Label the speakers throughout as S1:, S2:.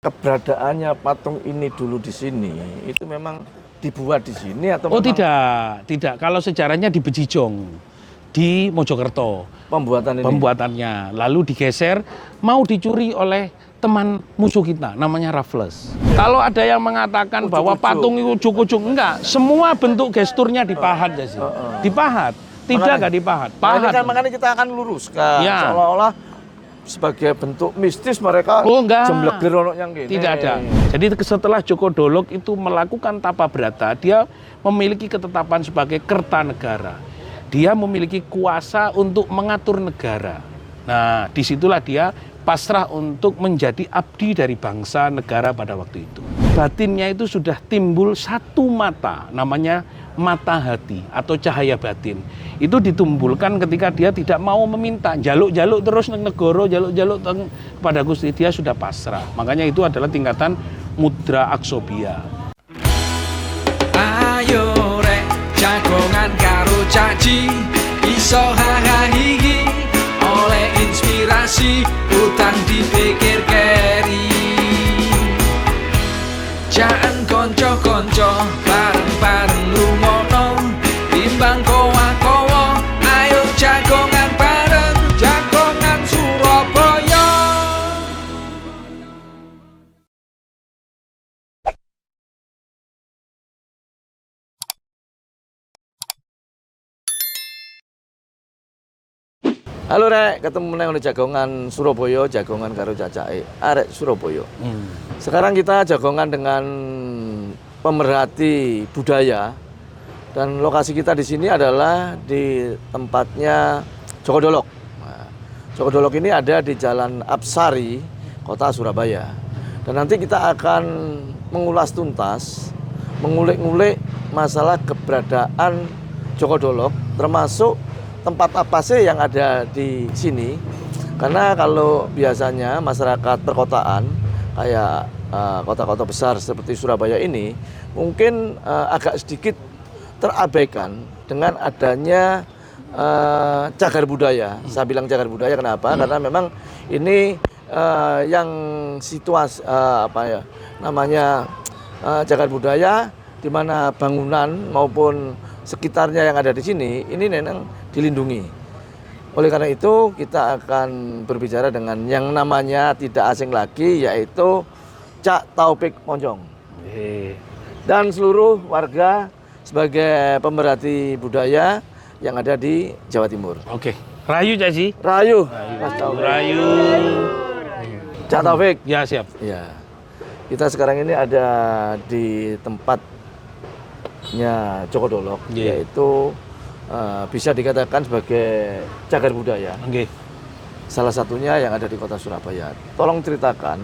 S1: Keberadaannya patung ini dulu di sini itu memang dibuat di sini atau
S2: Oh
S1: memang
S2: tidak. Kalau sejarahnya di Bejijong, di Mojokerto
S1: pembuatan ini?
S2: pembuatannya. Lalu digeser, mau dicuri oleh teman musuh kita, namanya Raffles. Kalau ada yang mengatakan bahwa patung itu ujuk-ujuk, enggak. Semua bentuk gesturnya dipahat ya sih. Dipahat, tidak enggak dipahat.
S1: Nah, ini
S2: Pahat.
S1: kan makanya kita akan luruskan.
S2: Ya.
S1: Seolah-olah sebagai bentuk mistis mereka jembleger ono yang gini.
S2: Tidak ada. Jadi setelah Joko Dolog itu melakukan tapa brata, dia memiliki ketetapan sebagai Kertanegara. Dia memiliki kuasa untuk mengatur negara. Nah, disitulah dia pasrah untuk menjadi abdi dari bangsa negara pada waktu itu. Batinnya itu sudah timbul satu mata, namanya mata hati atau cahaya batin. Itu ditimbulkan ketika dia tidak mau meminta, jaluk-jaluk terus nang negoro, jaluk-jaluk kepada Gusti, dia sudah pasrah. Makanya itu adalah tingkatan mudra aksobia.
S3: Ayo rek jagongan karo caci, iso hahahihi, oleh inspirasi utang dipikir keri. Jangan konco-konco bareng-bareng lungono, timbang kowa-kowa, ayo jagongan bareng, jagongan Surabaya.
S1: Halo Rek, ketemu meneh oleh jagongan Surabaya, jagongan karo cacake arek Surabaya. Sekarang kita jagongan dengan pemerhati budaya dan lokasi kita di sini adalah di tempatnya Joko Dolog. Nah, Joko Dolog ini ada di Jalan Apsari, Kota Surabaya. Dan nanti kita akan mengulas tuntas, mengulik-ngulik masalah keberadaan Joko Dolog, termasuk tempat apa sih yang ada di sini. Karena kalau biasanya masyarakat perkotaan kayak kota-kota besar seperti Surabaya ini mungkin agak sedikit terabaikan dengan adanya cagar budaya. Saya bilang cagar budaya kenapa? Karena memang ini yang situasi cagar budaya di mana bangunan maupun sekitarnya yang ada di sini ini memang dilindungi. Oleh karena itu kita akan berbicara dengan yang namanya tidak asing lagi, yaitu Cak Taufik Monjong dan seluruh warga sebagai pemerhati budaya yang ada di Jawa Timur.
S2: Oke, rayu Caci.
S1: Rayu, Mas Taufik.
S2: Rayu.
S1: Cak Taufik.
S2: Ya siap.
S1: Ya, kita sekarang ini ada di tempatnya Joko Dolog, yaitu bisa dikatakan sebagai cagar budaya. Salah satunya yang ada di kota Surabaya. Tolong ceritakan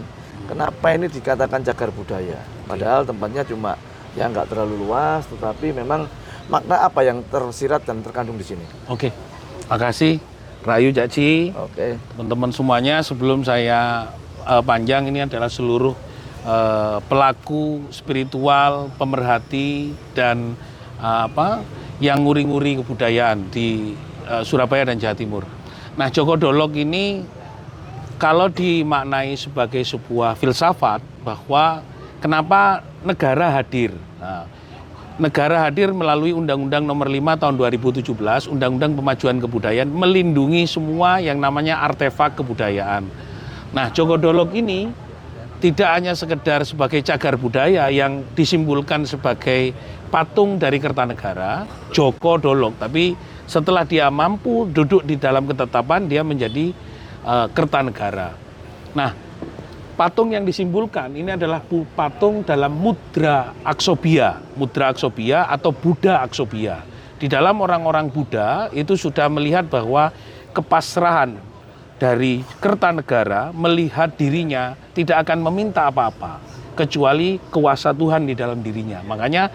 S1: kenapa ini dikatakan cagar budaya. Padahal tempatnya cuma ya nggak terlalu luas, tetapi memang makna apa yang tersirat dan terkandung di sini.
S2: Oke, makasih Rayu Caci.
S1: Oke.
S2: Teman-teman semuanya, sebelum saya panjang, ini adalah seluruh pelaku spiritual, pemerhati dan yang nguri-nguri kebudayaan di Surabaya dan Jawa Timur. Nah, Joko Dolog ini kalau dimaknai sebagai sebuah filsafat bahwa kenapa negara hadir. Nah, negara hadir melalui Undang-Undang Nomor 5 Tahun 2017, Undang-Undang Pemajuan Kebudayaan, melindungi semua yang namanya artefak kebudayaan. Nah, Joko Dolog ini tidak hanya sekedar sebagai cagar budaya yang disimbolkan sebagai patung dari Kertanegara, Joko Dolog, tapi setelah dia mampu duduk di dalam ketetapan, dia menjadi Kertanegara. Nah, patung yang disimbolkan ini adalah patung dalam mudra aksobia atau Buddha aksobia. Di dalam orang-orang Buddha itu sudah melihat bahwa kepasrahan dari Kertanegara melihat dirinya tidak akan meminta apa-apa kecuali kuasa Tuhan di dalam dirinya. Makanya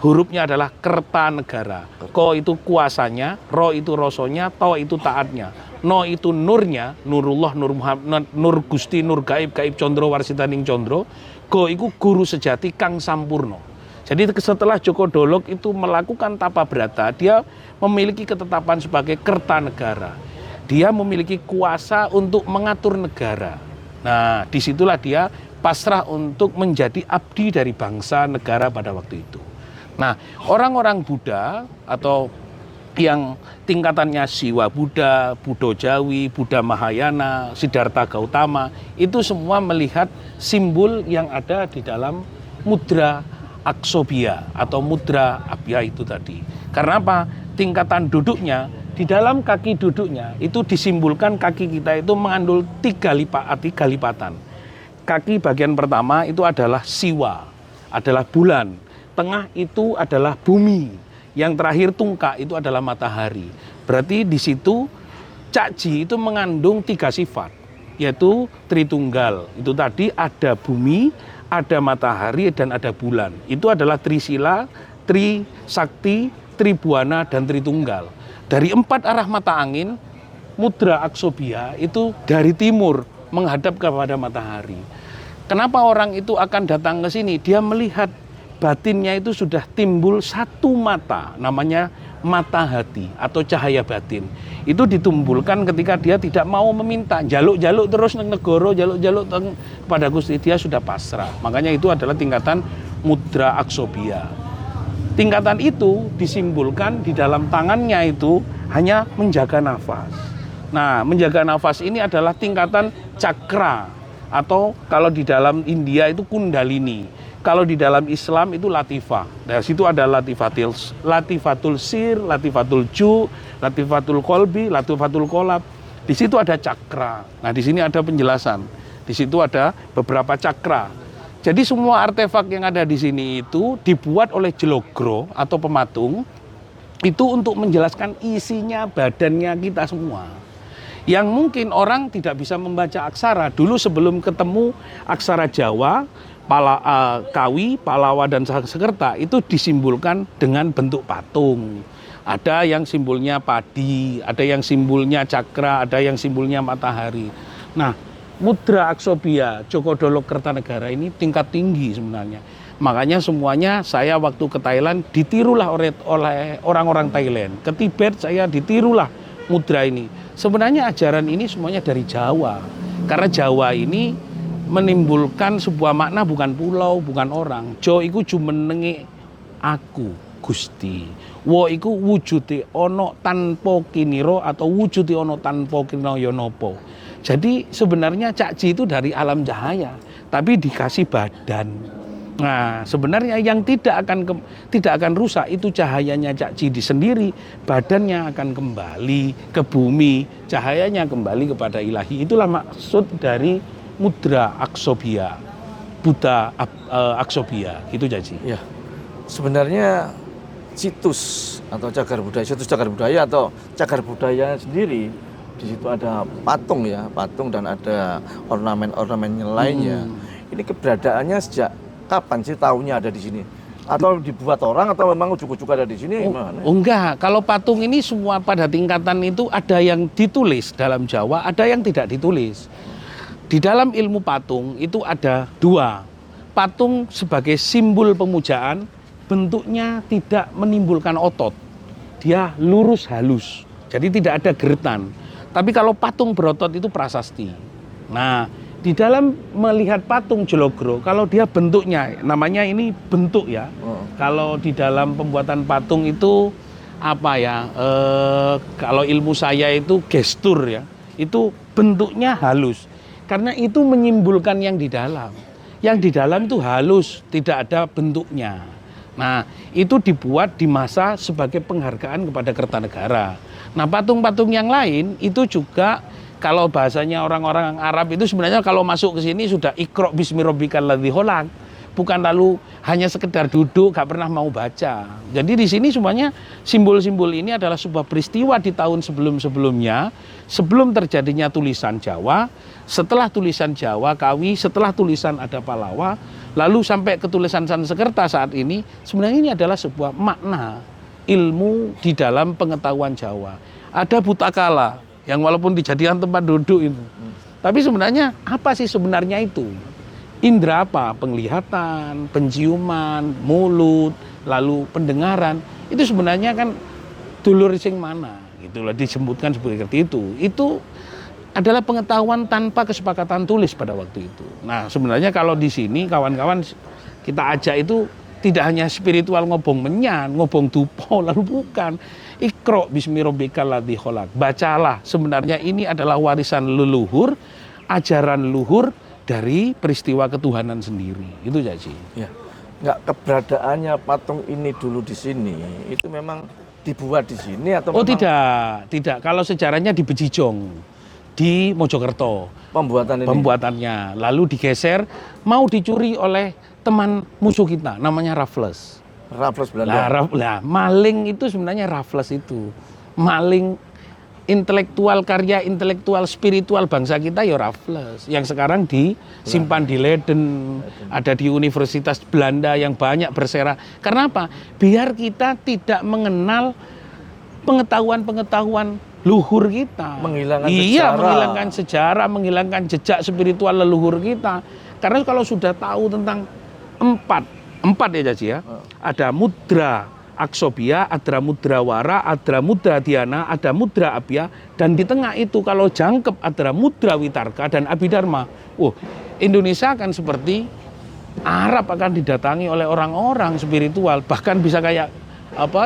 S2: hurufnya adalah Kertanegara. Ko itu kuasanya, ro itu rosonya, to itu taatnya, no itu nurnya, nurullah, nur Muhammad, nur Gusti, nur gaib, gaib condro warsitaning condro. Go itu guru sejati kang sampurno. Jadi setelah Joko Dolog itu melakukan tapa brata, dia memiliki ketetapan sebagai Kertanegara. Dia memiliki kuasa untuk mengatur negara. Nah, disitulah dia pasrah untuk menjadi abdi dari bangsa negara pada waktu itu. Nah, orang-orang Buddha atau yang tingkatannya Siwa Buddha, Buddha Jawi, Buddha Mahayana, Siddhartha Gautama, itu semua melihat simbol yang ada di dalam mudra aksobhya atau mudra abhya itu tadi. Karena apa? Tingkatan duduknya, di dalam kaki duduknya itu disimbolkan kaki kita itu mengandung tiga lipatan. Kaki bagian pertama itu adalah Siwa, adalah bulan. Tengah itu adalah bumi. Yang terakhir tungka itu adalah matahari. Berarti di situ Cakji itu mengandung tiga sifat, yaitu Tritunggal. Itu tadi ada bumi, ada matahari, dan ada bulan. Itu adalah Trisila, Trisakti, Tribuana, dan Tritunggal. Dari 4 arah mata angin, mudra aksobhya itu dari timur menghadap kepada matahari. Kenapa orang itu akan datang ke sini? Dia melihat batinnya itu sudah timbul satu mata, namanya mata hati atau cahaya batin. Itu ditimbulkan ketika dia tidak mau meminta, jaluk-jaluk terus nang negoro, jaluk-jaluk pada Gusti, dia sudah pasrah. Makanya itu adalah tingkatan mudra aksobhya. Tingkatan itu disimbolkan di dalam tangannya itu hanya menjaga nafas. Nah, menjaga nafas ini adalah tingkatan cakra, atau kalau di dalam India itu kundalini. Kalau di dalam Islam itu latifah. Dari situ ada latifatul sir, latifatul ju, latifatul kolbi, latifatul kolab. Di situ ada cakra. Nah, di sini ada penjelasan. Di situ ada beberapa cakra. Jadi semua artefak yang ada di sini itu dibuat oleh jelogro atau pematung itu untuk menjelaskan isinya badannya kita semua. Yang mungkin orang tidak bisa membaca aksara. Dulu sebelum ketemu aksara Jawa, Kawi, Palawa, dan Sanskerta itu disimbolkan dengan bentuk patung. Ada yang simbolnya padi, ada yang simbolnya cakra, ada yang simbolnya matahari. Nah, mudra aksobhya Djoko Kertanegara ini tingkat tinggi sebenarnya. Makanya semuanya saya waktu ke Thailand ditirulah oleh orang-orang Thailand. Ke Tibet saya ditirulah mudra ini. Sebenarnya ajaran ini semuanya dari Jawa. Karena Jawa ini menimbulkan sebuah makna bukan pulau, bukan orang. Jo iku jumenenge aku, Gusti. Wo iku wujude ono tanpa kiniro atau wujude ono tanpa kinaya napa. Jadi sebenarnya Cakji itu dari alam cahaya, tapi dikasih badan. Nah, sebenarnya yang tidak akan rusak itu cahayanya Cakji sendiri, badannya akan kembali ke bumi, cahayanya kembali kepada ilahi. Itulah maksud dari mudra aksobhya, Buddha aksobhya, itu Cakji.
S1: Ya, sebenarnya situs atau cagar budaya atau cagar budaya sendiri, di situ ada patung ya, patung dan ada ornamen-ornamen lainnya. Ini keberadaannya sejak kapan sih tahunya ada di sini? Atau dibuat orang atau memang ujuk-ujuk ada di sini?
S2: Enggak, kalau patung ini semua pada tingkatan itu ada yang ditulis dalam Jawa, ada yang tidak ditulis. Di dalam ilmu patung itu ada 2. Patung sebagai simbol pemujaan, bentuknya tidak menimbulkan otot. Dia lurus halus, jadi tidak ada geretan. Tapi kalau patung berotot itu prasasti. Nah, di dalam melihat patung Jelogro, kalau dia bentuknya, namanya ini bentuk ya. Kalau di dalam pembuatan patung itu apa ya? Kalau ilmu saya itu gestur ya. Itu bentuknya halus. Karena itu menyimbolkan yang di dalam. Yang di dalam itu halus, tidak ada bentuknya. Nah, itu dibuat di masa sebagai penghargaan kepada Kertanegara. Nah, patung-patung yang lain itu juga kalau bahasanya orang-orang Arab itu sebenarnya kalau masuk ke sini sudah iqra bismi rabbikal ladzi khalaq. Bukan lalu hanya sekedar duduk gak pernah mau baca. Jadi di sini semuanya simbol-simbol ini adalah sebuah peristiwa di tahun sebelum-sebelumnya, sebelum terjadinya tulisan Jawa, setelah tulisan Jawa Kawi, setelah tulisan ada Palawa, lalu sampai ke tulisan Sanskerta saat ini, sebenarnya ini adalah sebuah makna ilmu di dalam pengetahuan Jawa. Ada Butakala yang walaupun dijadikan tempat duduk itu. Tapi sebenarnya apa sih sebenarnya itu? Indra apa? Penglihatan, penciuman, mulut, lalu pendengaran. Itu sebenarnya kan dulur sing mana? Gitulah disebutkan seperti itu. Itu adalah pengetahuan tanpa kesepakatan tulis pada waktu itu. Nah, sebenarnya kalau di sini kawan-kawan kita ajak itu tidak hanya spiritual ngobong menyan, ngobong dupo, lalu bukan. Iqra bismi rabbikal ladzi khalaq. Bacalah, sebenarnya ini adalah warisan leluhur, ajaran leluhur dari peristiwa ketuhanan sendiri. Itu Jaji.
S1: Ya. Enggak, keberadaannya patung ini dulu di sini itu memang dibuat di sini atau
S2: Oh
S1: memang
S2: tidak. Kalau sejarahnya di Bejijong, di Mojokerto.
S1: pembuatan ini?
S2: Pembuatannya, lalu digeser, mau dicuri oleh teman musuh kita, namanya Raffles.
S1: Raffles Belanda.
S2: Maling itu sebenarnya Raffles itu. Maling intelektual, karya intelektual spiritual bangsa kita ya Raffles. Yang sekarang disimpan di Leiden, ada di Universitas Belanda yang banyak bersera. Karena apa? Biar kita tidak mengenal pengetahuan-pengetahuan luhur kita.
S1: Menghilangkan
S2: Iya,
S1: sejarah.
S2: menghilangkan sejarah, menghilangkan jejak spiritual leluhur kita. Karena kalau sudah tahu tentang empat ya Jaji ya. Ada mudra aksobia, ada mudra wara, ada mudra dhyana, ada mudra abya, dan di tengah itu kalau jangkep ada mudra witarka dan abhidharma. Indonesia akan seperti Arab, akan didatangi oleh orang-orang spiritual, bahkan bisa kayak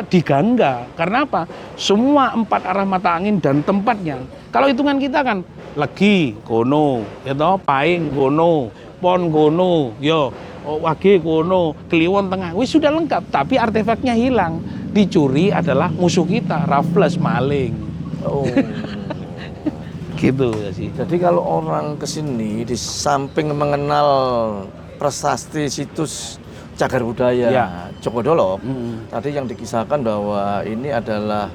S2: digangga. Karena apa? Semua 4 arah mata angin dan tempatnya. Kalau hitungan kita kan legi kono, ya toh, paing kono, pon kono, yo wage kono, Kliwon tengah, wis sudah lengkap. Tapi artefaknya hilang, dicuri adalah musuh kita, Raffles maling.
S1: Oh.
S2: Gitu ya sih.
S1: Jadi kalau orang kesini di samping mengenal prasasti situs cagar budaya
S2: Ya.
S1: Joko Dolok, tadi yang dikisahkan bahwa ini adalah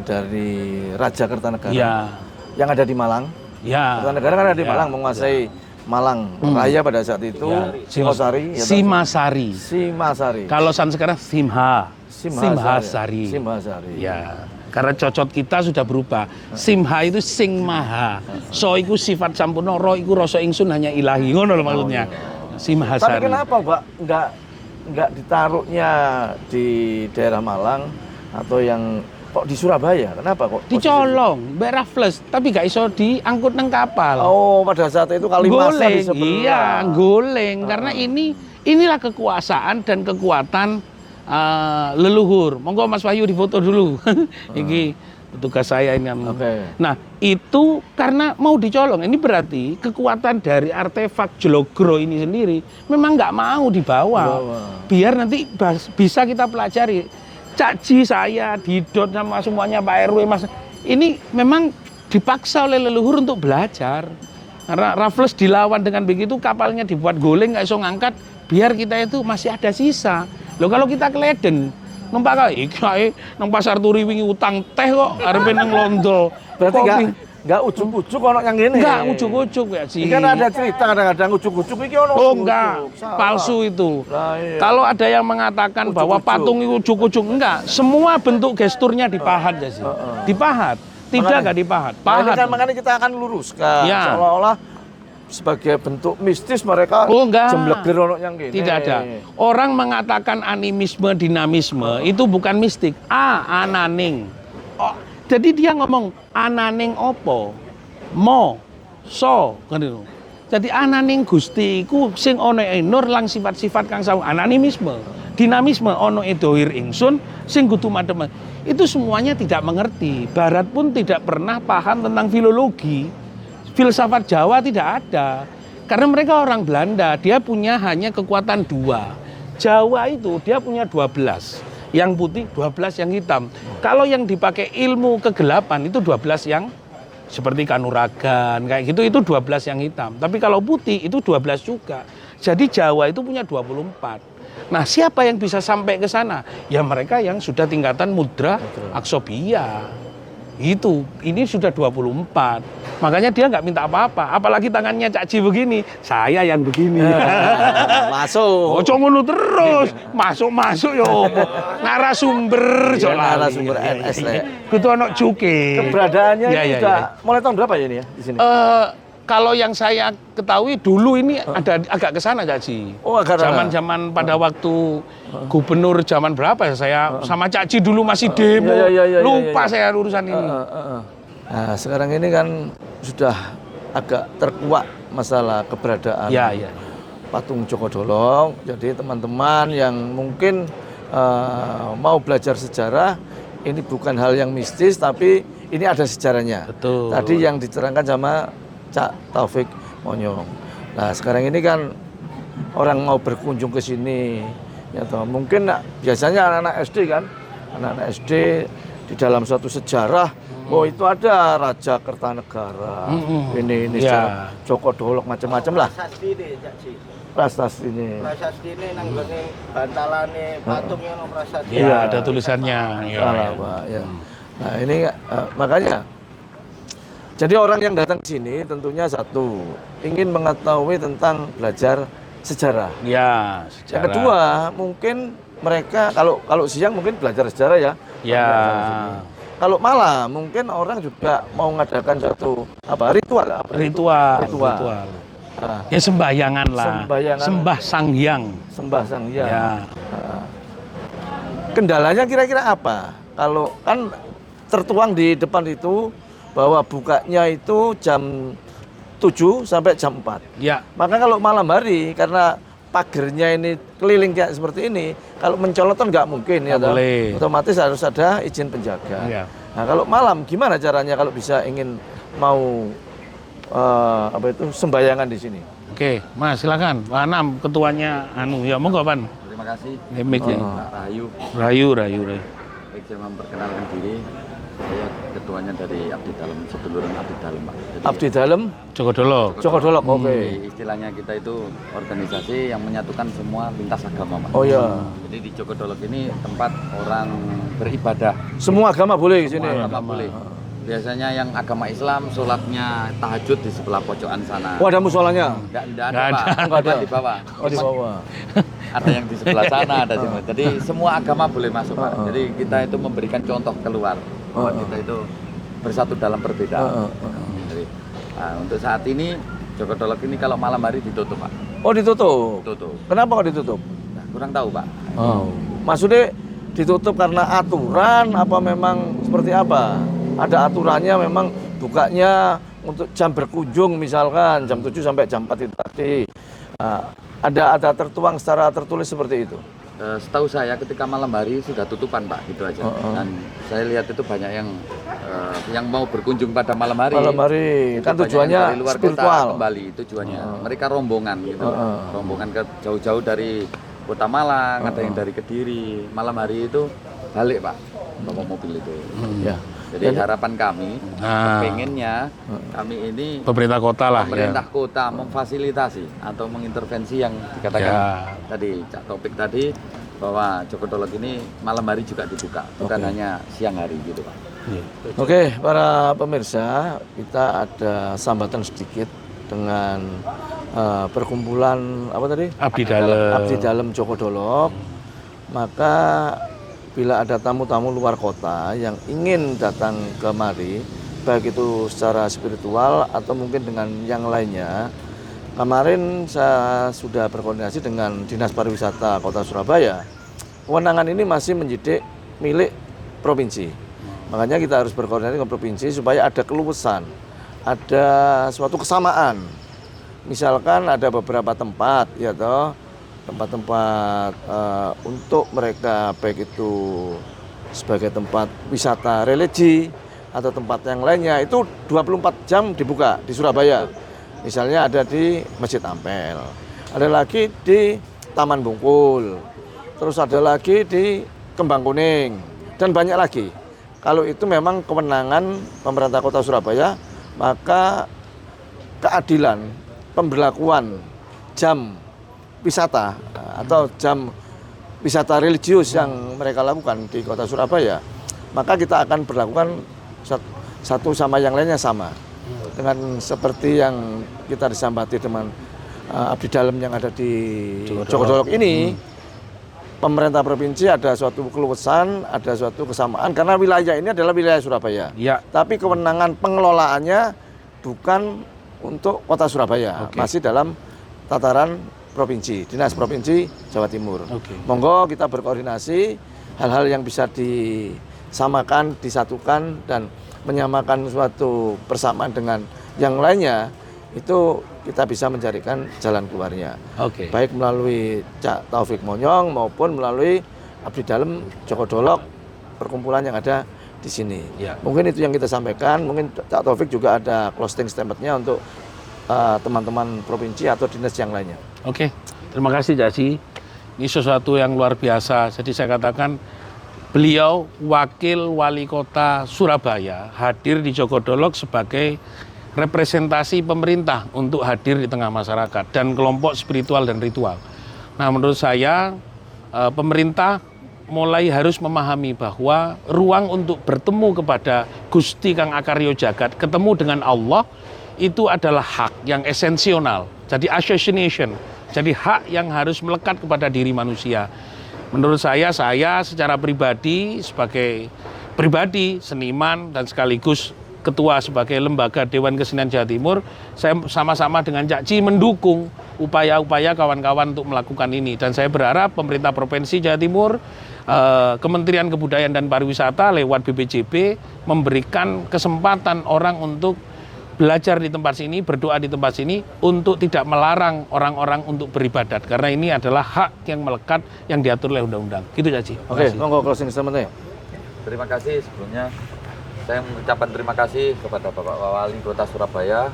S1: dari Raja Kertanegara
S2: Ya.
S1: yang ada di Malang.
S2: Ya.
S1: Kertanegara kan ada di
S2: Ya.
S1: Malang, menguasai Malang Raya pada saat itu.
S2: Ya.
S1: Singosari, ya toh?
S2: Simasari.
S1: Simasari.
S2: Kalau sekarang Simha.
S1: Simhasari.
S2: Simhasari.
S1: Simhasari.
S2: Ya, karena cocot kita sudah berubah. Simha itu sing maha. So iku sifat sampurna, ro iku rasa ingsun hanya ilahi. Ngono lho maksudnya. Simhasari.
S1: Tapi kenapa Pak nggak ditaruhnya di daerah Malang atau yang kok di Surabaya? Kenapa kok?
S2: Dicolong, Mbak Raffles, tapi gak iso diangkut nang kapal.
S1: Oh, pada saat itu Kalimasa di
S2: Goleng,
S1: sebelah.
S2: iya, goleng. Karena inilah kekuasaan dan kekuatan leluhur. Monggo Mas Wahyu difoto dulu. Iki petugas saya ini.
S1: Oke.
S2: Nah, itu karena mau dicolong. Ini berarti kekuatan dari artefak Jologro ini sendiri memang nggak mau dibawa. Biar nanti bisa kita pelajari. Cak Ji, saya, Didot sama semuanya Pak RW, Mas. Ini memang dipaksa oleh leluhur untuk belajar. Karena Raffles dilawan dengan begitu, kapalnya dibuat goleng nggak iso ngangkat, biar kita itu masih ada sisa. Loh kalau kita ke Leiden, numpak kae nang pasar turi wingi utang teh kok arepe nang Londo.
S1: Berarti nggak ujuk-ujuk ono yang gini.
S2: Enggak ujuk-ujuk ya sih.
S1: Ini kan ada cerita kadang-kadang ujuk-ujuk iki ono.
S2: Oh enggak, palsu itu.
S1: Lah, iya.
S2: Kalau ada yang mengatakan bahwa patung itu ujuk-ujuk, enggak. Semua bentuk gesturnya dipahat ya sih. Dipahat. Tidak enggak dipahat.
S1: Nah, ini
S2: Pahat.
S1: kan makanya kita akan luruskan.
S2: Ya.
S1: Seolah-olah sebagai bentuk mistis mereka
S2: Oh enggak.
S1: jemblegir ono yang gini.
S2: Tidak ada. Orang mengatakan animisme, dinamisme itu bukan mistik. Ananing. Oh, jadi dia ngomong ananing opo, mo, so, kan itu. Jadi ananing Gusti iku sing ono nur lang sifat-sifat kang sawu ananimisme. Dinamisme ono dohir ingsun sing kudu madem. Itu semuanya tidak mengerti. Barat pun tidak pernah paham tentang filologi. Filsafat Jawa tidak ada. Karena mereka orang Belanda, dia punya hanya kekuatan 2. Jawa itu dia punya 12. Yang putih 12 yang hitam. Kalau yang dipakai ilmu kegelapan itu 12 yang seperti kanuragan kayak gitu, itu 12 yang hitam. Tapi kalau putih itu 12 juga. Jadi Jawa itu punya 24. Nah, siapa yang bisa sampai ke sana? Ya mereka yang sudah tingkatan mudra aksobia. Itu, ini sudah 24. Makanya dia nggak minta apa-apa. Apalagi tangannya Cak Ji begini, saya yang begini.
S1: Masuk.
S2: Ojo ngono terus. Masuk-masuk yo. Narasumber
S1: Iya,
S2: lali.
S1: narasumber NS ya.
S2: Kudu ono juke.
S1: Keberadaannya
S2: Ya,
S1: ini
S2: ya,
S1: sudah
S2: ya.
S1: mulai tahun berapa ya ini ya di sini?
S2: Kalau yang saya ketahui dulu ini ada agak ke sana Cak Ji.
S1: Oh, agak ke sana.
S2: Zaman-zaman pada waktu gubernur zaman berapa ya saya sama Cak Ji dulu masih demo.
S1: Iya, iya, iya,
S2: Lupa
S1: iya.
S2: saya urusan ini.
S1: Nah, sekarang ini kan sudah agak terkuak masalah keberadaan
S2: Ya, ya.
S1: patung Joko Dolok. Jadi teman-teman yang mungkin mau belajar sejarah, ini bukan hal yang mistis, tapi ini ada sejarahnya.
S2: Betul.
S1: Tadi yang diterangkan sama Cak Taufik Monyong. Nah, sekarang ini kan orang mau berkunjung ke sini, ya toh. Mungkin biasanya anak-anak SD kan, anak-anak SD di dalam suatu sejarah, oh itu ada Raja Kertanegara, ini
S2: Ya.
S1: sejarah Joko Dolok macam-macam lah.
S4: Prasasti ini, Cak Ci.
S1: Prasasti ini.
S4: Prasasti ini nanggone bantalane patung yang prasasti.
S2: Ya, ada tulisannya. Ya,
S1: Salah,
S2: ya.
S1: Pak, ya. Nah ini makanya, jadi orang yang datang ke sini tentunya satu ingin mengetahui tentang belajar sejarah.
S2: Ya,
S1: Yang
S2: sejarah.
S1: kedua mungkin mereka kalau siang mungkin belajar sejarah ya.
S2: Ya.
S1: Kalau malam mungkin orang juga mau mengadakan suatu ritual.
S2: Ritual.
S1: Ritual. Nah,
S2: Ya sembahyangan lah.
S1: Sembahyangan.
S2: Sembah Sang Hyang.
S1: sembah sang hyang.
S2: Ya.
S1: Nah, kendalanya kira-kira apa? Kalau kan tertuang di depan itu bahwa bukanya itu jam 7 sampai jam 4.
S2: Ya.
S1: Maka kalau malam hari karena pagernya ini keliling kayak seperti ini, kalau mencolot kan nggak mungkin ya
S2: Nggak
S1: toh.
S2: boleh.
S1: Otomatis harus ada izin penjaga.
S2: Ya.
S1: Nah, kalau malam gimana caranya kalau bisa ingin mau sembahyangan di sini?
S2: Oke, Mas silakan. Pak Anam ketuanya ya monggo Pan.
S5: Terima kasih
S2: Demik ya.
S5: Pak Rahayu.
S2: Rayu.
S5: Baik, saya memperkenalkan diri. Saya ketuanya dari Abdi Dalem, seduluran Abdi Dalem, Pak. Jadi,
S1: Abdi Dalem,
S2: Joko Dolok.
S1: Joko Dolok, oke.
S5: jadi istilahnya kita itu organisasi yang menyatukan semua lintas agama, Pak.
S1: Oh ya,
S5: Jadi di Joko Dolok ini tempat orang beribadah.
S1: semua agama boleh di sini.
S5: Semua agama boleh. Biasanya yang agama Islam sholatnya tahajud di sebelah pojokan sana.
S1: Oh ada musolanya?
S5: Enggak ada,
S2: Nggak
S5: Pak.
S2: ada.
S1: Nggak ada.
S5: Cuma di bawah.
S1: Oh di bawah.
S5: Ada yang di sebelah sana, ada semua. Jadi semua agama boleh masuk, Pak. Jadi kita itu memberikan contoh keluar bahwa kita itu bersatu dalam perbedaan. Jadi, untuk saat ini Joko Dolok ini kalau malam hari ditutup, Pak.
S1: Oh ditutup.
S5: Tutup.
S1: Kenapa kok ditutup?
S5: Nah, kurang tahu, Pak.
S1: Oh. Maksudnya ditutup karena aturan apa memang seperti apa? Ada aturannya memang bukanya untuk jam berkunjung misalkan jam 7 sampai jam 4 itu tadi. Nah, ada tertuang secara tertulis seperti itu.
S5: Setahu saya ketika malam hari sudah tutupan, Pak, gitu aja. Dan saya lihat itu banyak yang mau berkunjung pada malam hari.
S1: Malam hari
S5: Itu
S1: kan
S5: banyak
S1: tujuannya
S5: yang dari luar
S1: spiritual.
S5: kota kembali tujuannya. Mereka rombongan gitu. Rombongan ke jauh-jauh dari Kota Malang, ada yang dari Kediri. Malam hari itu balik, Pak, bawa mobil itu.
S1: Ya.
S5: Jadi harapan kami, pengennya kami ini
S2: Pemerintah kota lah
S5: pemerintah
S2: ya.
S5: kota memfasilitasi atau mengintervensi yang dikatakan
S2: Ya.
S5: tadi Cak Topik tadi bahwa Joko Dolok ini malam hari juga dibuka, bukan hanya siang hari gitu, Pak.
S2: Iya.
S1: Oke, para pemirsa, kita ada sambatan sedikit dengan perkumpulan apa tadi?
S2: Abdi Dalem.
S1: Abdi Dalem Joko Dolok. Maka bila ada tamu-tamu luar kota yang ingin datang kemari, baik itu secara spiritual atau mungkin dengan yang lainnya, kemarin saya sudah berkoordinasi dengan Dinas Pariwisata Kota Surabaya. Kewenangan ini masih menjadi milik provinsi. Makanya kita harus berkoordinasi dengan provinsi supaya ada keluasan, ada suatu kesamaan. Misalkan ada beberapa tempat, ya toh, tempat-tempat untuk mereka baik itu sebagai tempat wisata religi atau tempat yang lainnya itu 24 jam dibuka di Surabaya. Misalnya ada di Masjid Ampel, ada lagi di Taman Bungkul, terus ada lagi di Kembang Kuning dan banyak lagi. Kalau itu memang kewenangan pemerintah Kota Surabaya, maka keadilan pemberlakuan jam wisata atau jam wisata religius yang mereka lakukan di Kota Surabaya, maka kita akan berlakukan satu sama yang lainnya sama dengan seperti yang kita disambati dengan Abdi Dalem yang ada di Joko Dolok ini. Pemerintah provinsi ada suatu keluasan, ada suatu kesamaan karena wilayah ini adalah wilayah Surabaya.
S2: Ya.
S1: Tapi kewenangan pengelolaannya bukan untuk Kota Surabaya, masih dalam tataran provinsi, Dinas Provinsi Jawa Timur. Monggo kita berkoordinasi hal-hal yang bisa disamakan, disatukan dan menyamakan suatu persamaan dengan yang lainnya, itu kita bisa mencarikan jalan keluarnya.
S2: Oke.
S1: Baik melalui Cak Taufik Monyong maupun melalui Abdi Dalem Joko Dolok, perkumpulan yang ada di sini.
S2: Ya.
S1: Mungkin itu yang kita sampaikan. Mungkin Cak Taufik juga ada closing statement-nya untuk teman-teman provinsi atau dinas yang lainnya.
S2: Oke, terima kasih Cak Haji. Ini sesuatu yang luar biasa. Jadi saya katakan beliau wakil wali kota Surabaya hadir di Joko Dolok sebagai representasi pemerintah untuk hadir di tengah masyarakat dan kelompok spiritual dan ritual. Nah, menurut saya pemerintah mulai harus memahami bahwa ruang untuk bertemu kepada Gusti Kang Akarya Jagat, ketemu dengan Allah, itu adalah hak yang esensional. Jadi association, jadi hak yang harus melekat kepada diri manusia. Menurut saya secara pribadi, sebagai pribadi, seniman, dan sekaligus ketua sebagai lembaga Dewan Kesenian Jawa Timur, saya sama-sama dengan Cak Ji mendukung upaya-upaya kawan-kawan untuk melakukan ini. Dan saya berharap pemerintah Provinsi Jawa Timur, Kementerian Kebudayaan dan Pariwisata lewat BPJB memberikan kesempatan orang untuk belajar di tempat sini, berdoa di tempat sini, untuk tidak melarang orang-orang untuk beribadat. Karena ini adalah hak yang melekat yang diatur oleh undang-undang. Gitu Cak Ji.
S1: Oke, monggo closing statement-nya.
S5: Terima kasih sebelumnya. Saya mengucapkan terima kasih kepada Bapak Wali Kota Surabaya,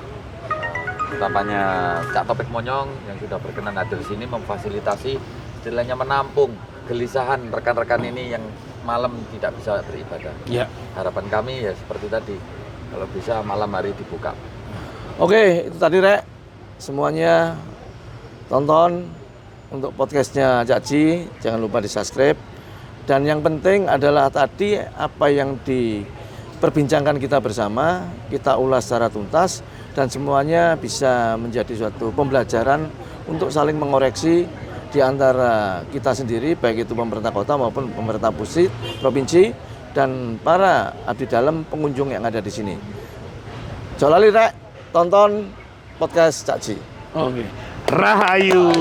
S5: utamanya Cak Taufik Monyong yang sudah berkenan hadir di sini memfasilitasi, istilahnya menampung gelisahan rekan-rekan ini yang malam tidak bisa beribadah.
S2: Ya.
S5: Harapan kami ya seperti tadi, kalau bisa malam hari dibuka.
S1: Oke, itu tadi Rek. Semuanya tonton untuk podcastnya Cak Ji, jangan lupa di-subscribe. Dan yang penting adalah tadi apa yang diperbincangkan kita bersama, kita ulas secara tuntas dan semuanya bisa menjadi suatu pembelajaran untuk saling mengoreksi di antara kita sendiri, baik itu pemerintah kota maupun pemerintah pusat, provinsi, dan para abdi dalam pengunjung yang ada di sini. Jangan lali Rek, tonton podcast Cak Ji.
S2: Oke. Rahayu.